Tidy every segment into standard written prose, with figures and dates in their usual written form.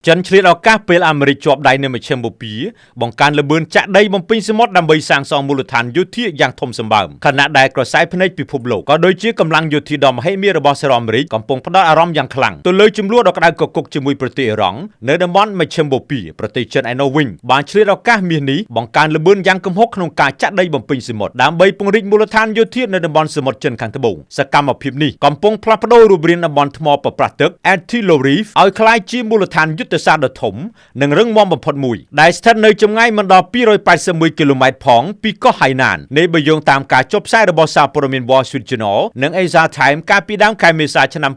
ចិនឆ្លៀតឱកាសពេលអាមេរិកជាប់ដៃនៅមជ្ឈមបូព៌ាបង្កើនល្បឿនចាក់ដីបំពេញសមុទ្រដើម្បីសាងសង់មូលដ្ឋានយោធាយ៉ាងធំសម្បើមខណៈដែលក្រសែភ្នែកពិភពលោកក៏ដូចជាកម្លាំងយោធាដ៏មហិមារបស់សហរដ្ឋអាមេរិកកំពុងផ្ដោតអារម្មណ៍យ៉ាងខ្លាំងទៅលើចំនួនដ៏ក្តៅគគុកជាមួយប្រទេសអ៊ីរ៉ង់នៅតំបន់មជ្ឈមបូព៌ាប្រទេសចិនឯណោះវិញបានឆ្លៀតឱកាសមាសនេះបង្កើនល្បឿនយ៉ាងគំហុកក្នុងការចាក់ដីបំពេញសមុទ្រដើម្បីពង្រីកមូលដ្ឋានយោធានៅតំបន់សមុទ្រចិនខាងត្បូងសកម្មភាពនេះកំពុងផ្លាស់ប្តូររូបរាងតំបន់ថ្មប្រប្រាស់ទឹក Antilo Reef ឲ្យក្លាយជាមូលដ្ឋានយុទ្ធសាស្ត្រដ៏ធំនិងរឹងមាំបំផុតមួយដែលស្ថិតនៅចម្ងាយមិនដល់281គីឡូម៉ែត្រផងពីកោះហៃណាននៃបើយោងតាមការចុះផ្សាយរបស់សារព័ត៌មាន Wall Street Journal និង Asia Times កាលពីដើមខែមេសាឆ្នាំ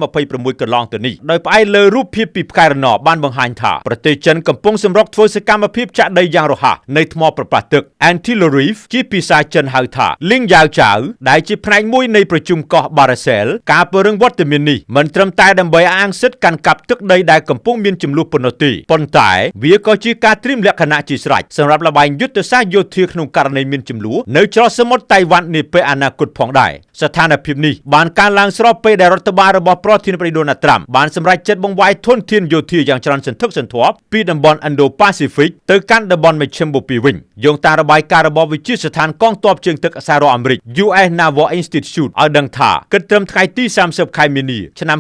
2026កន្លងទៅនេះដោយផ្អែកលើរូបភាពពីផ្កាយរណបបានបង្ហាញថាប្រទេសចិនកំពុងសម្រុកធ្វើសកម្មភាពចាក់ដីយ៉ាងរហ័សនៅថ្មប្រប្រាស់ទឹក Antilo Reef ជាភាសាចិនហៅថា Ling Yao Chao ដែលជាផ្នែកមួយនៃប្រជុំកោះ Baracel ការពង្រឹងវត្តមាននេះមិនត្រឹមតែដើម្បីអាងសិទ្ធិកាន់កាប់ទឹកដីដែលកំពុងមានចំនួនប៉ុណ្ណោះទេប៉ុន្តែវាក៏ជាការត្រៀមលក្ខណៈជាស្រេចសម្រាប់ល្បែងយុទ្ធសាស្ត្រយោធាក្នុងករណីមានចំនួននៅច្រកសមុទ្រតៃវ៉ាន់នាពេលអនាគតផងដែរស្ថានភាពនេះបានកើនឡើងស្របពេលដែលរដ្ឋបាលរបស់ប្រធានាធិបតីដូណាល់ត្រាំបានសម្រេចចិត្តបង្វែរធនធានយោធាយ៉ាងច្រើនសន្ធឹកសន្ធាប់ពីតំបន់ Indo-Pacific ទៅកាន់តំបន់មជ្ឈមបូព៌ាវិញយោងតាមរបាយការណ៍របស់វិទ្យាស្ថានកងទ័ពជើងទឹកសហរដ្ឋអាមេរិក US Naval Institute ឲ្យដឹងថាគិតត្រឹមថ្ងៃទី30ខែមីនាឆ្នាំ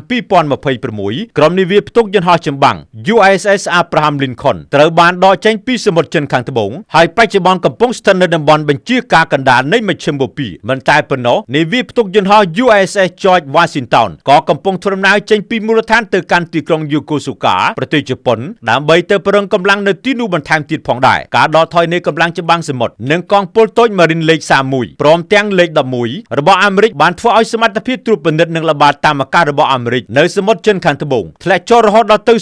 2026ក្រុមនាវាផ្ទុកយន្តហោះចម្បាំង USS Abraham Lincoln ត្រូវបានដកចេញពីសមុទ្រចិនខាងត្បូងហើយបច្ចុប្បន្នកំពុងស្ថិតនៅតំបន់បញ្ជាការកណ្ដាលនៃមជ្ឈមបូព៌ាមិនតែប៉ុណ្ណោះនាវាផ្ទុកយន្តហោះ USS George Washington ក៏កំពុងធ្វើដំណើរចេញពីមូលដ្ឋានទៅកាន់ទីក្រុងយូកូសូកាប្រទេសជប៉ុនដើម្បីទៅពង្រឹងកម្លាំងនៅទីនោះបន្ថែមទៀតផងដែរការដកថយនៃកម្លាំងចម្បាំងសមុទ្រនិងកងពលតូច Marine លេខ31ព្រមទាំងលេខ11របស់អាមេរិកបានធ្វើឲ្យសមត្ថភាពត្រួតពិនិត្យនិងល្បាតតាមអាកាសរបស់អាមេរិកនៅសមុទ្រចិនខាងត្បូងធ្លាក់ចុះរហូតដល់ទៅ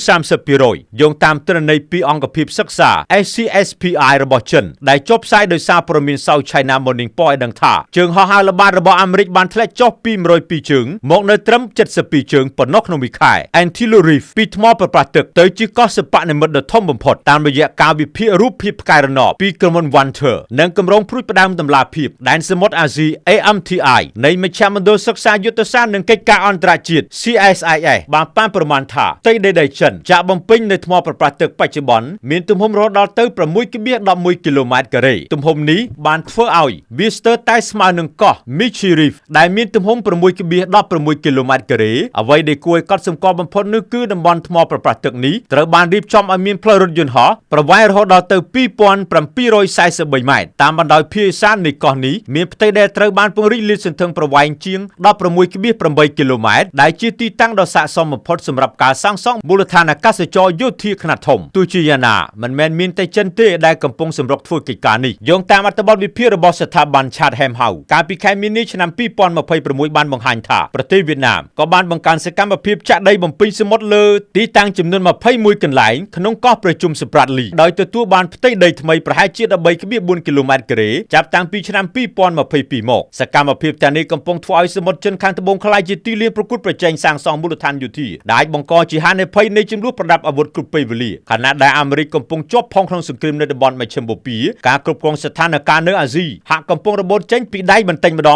30% យោងតាមទិន្នន័យពីអង្គភាពសិក្សា SCSPI របស់ចិនដែលចុះផ្សាយដោយសារព័ត៌មាន South China Morning Post ឲ្យដឹងថាជើងហោះហើរល្បាតរបស់អាមេរិកបានធ្លាក់ចុះពី102ជើងមកនៅត្រឹម72ជើងប៉ុណ្ណោះក្នុងមួយខែ Antilo Reef ពីថ្មប្រប្រាស់ទឹកទៅជាកោះសិប្បនិមិត្តដ៏ធំបំផុតតាមរយៈការវិភាគរូបភាពផ្កាយរណបពីក្រុមហ៊ុន Vanter និងគម្រោងព្រួយផ្ដើមតម្លាភាពដែនសមុទ្រអាស៊ី AMTI នៃមជ្ឈមណ្ឌលសិក្សាយុទ្ធសាស្ត្រនិងកិច្ចការអន្តរជាតិ CSIS បានប៉ាន់ប្រមាណថាផ្ទៃដីដីចិនចាក់បំពេញនៅថ្មប្រប្រាស់ទឹកបច្ចុប្បន្នមានទំហំរហូតដល់ទៅ 6.11 គីឡូម៉ែត្រការ៉េទំហំនេះបានធ្វើឲ្យវាស្ទើរតែស្មើនឹងកោះ Michi Reef ដែលមានទំហំ 6.16 គីឡូម៉ែត្រការ៉េអ្វីដែលគួរឲ្យកត់សម្គាល់បំផុតនោះគឺតំបន់ថ្មប្រប្រាស់ទឹកនេះត្រូវបានរៀបចំឲ្យមានផ្លូវរថយន្តហោះប្រវែងរហូតដល់ទៅ 2743 ម៉ែត្រតាមបណ្ដោយភាគឦសាននៃកោះនេះមានផ្ទៃដែលត្រូវបានពង្រីកលាតសន្ធឹងប្រវែងជាង 16.8 គីឡូម៉ែត្រដែលជាទីតាំងដ៏ស័ក្តិសមបំផុតសម្រាប់ការសាងសង់មូលដ្ឋានអាកាសចរយោធាខ្នាតធំទោះជាយ៉ាងណាមិនមែនមានតែចិនទេដែលកំពុងសម្រុកធ្វើកិច្ចការនេះយោងតាមអត្ថបទវិភាគរបស់ស្ថាប័ន Chatham House កាលពីខែមីនាឆ្នាំ2026បានបង្ហាញថាប្រទេសវៀតណាមក៏បានបង្កើនសកម្មភាពចាក់ដីបំពេញសមុទ្រលើទីតាំងចំនួន21កន្លែងក្នុងកោះប្រជុំ Spratly ដោយទទួលបានផ្ទៃដីថ្មីប្រហែលជា 13.4 គីឡូម៉ែត្រការ៉េចាប់តាំងពីឆ្នាំ2022មកសកម្មភាពទាំងនេះកំពុងធ្វើឲ្យសមុទ្រចិនខាងត្បូងក្លាយជាទីលានប្រកួតប្រជែងសាងសង់មូលដ្ឋានយោធាដែលអាចបង្កជាហានិភ័យនៃចំនួនប្រដាប់អាវុធគ្រប់ពេលវេលាខណៈដែលអាមេរិកកំពុងជាប់ផុងក្នុងសង្គ្រាមនៅតំបន់មជ្ឈមបូព៌ាការគ្រប់គ្រងស្ថានភាពនៅអាស៊ីហាក់កំពុងរបូតចេញពីដៃបន្តិចម្ដ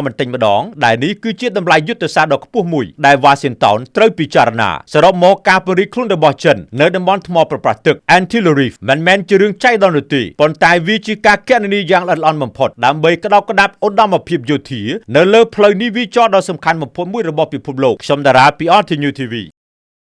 ងដែលនេះគឺជាតម្លៃយុទ្ធសាស្ត្រដ៏ខ្ពស់មួយដែល Washington ត្រូវពិចារណាសរុបមកការពង្រីកខ្លួនរបស់ចិននៅតំបន់ថ្មប្រប្រាស់ទឹក Antilo Reef មិនមែនជារឿងចៃដន្យនោះទេប៉ុន្តែវាជាការគណនាយ៉ាងល្អិតល្អន់បំផុតដើម្បីក្តោបក្តាប់ឧត្តមភាពយោធានៅលើផ្លូវនាវាចរដ៏សំខាន់បំផុតមួយរបស់ពិភពលោកខ្ញុំតារាពី Alt News TV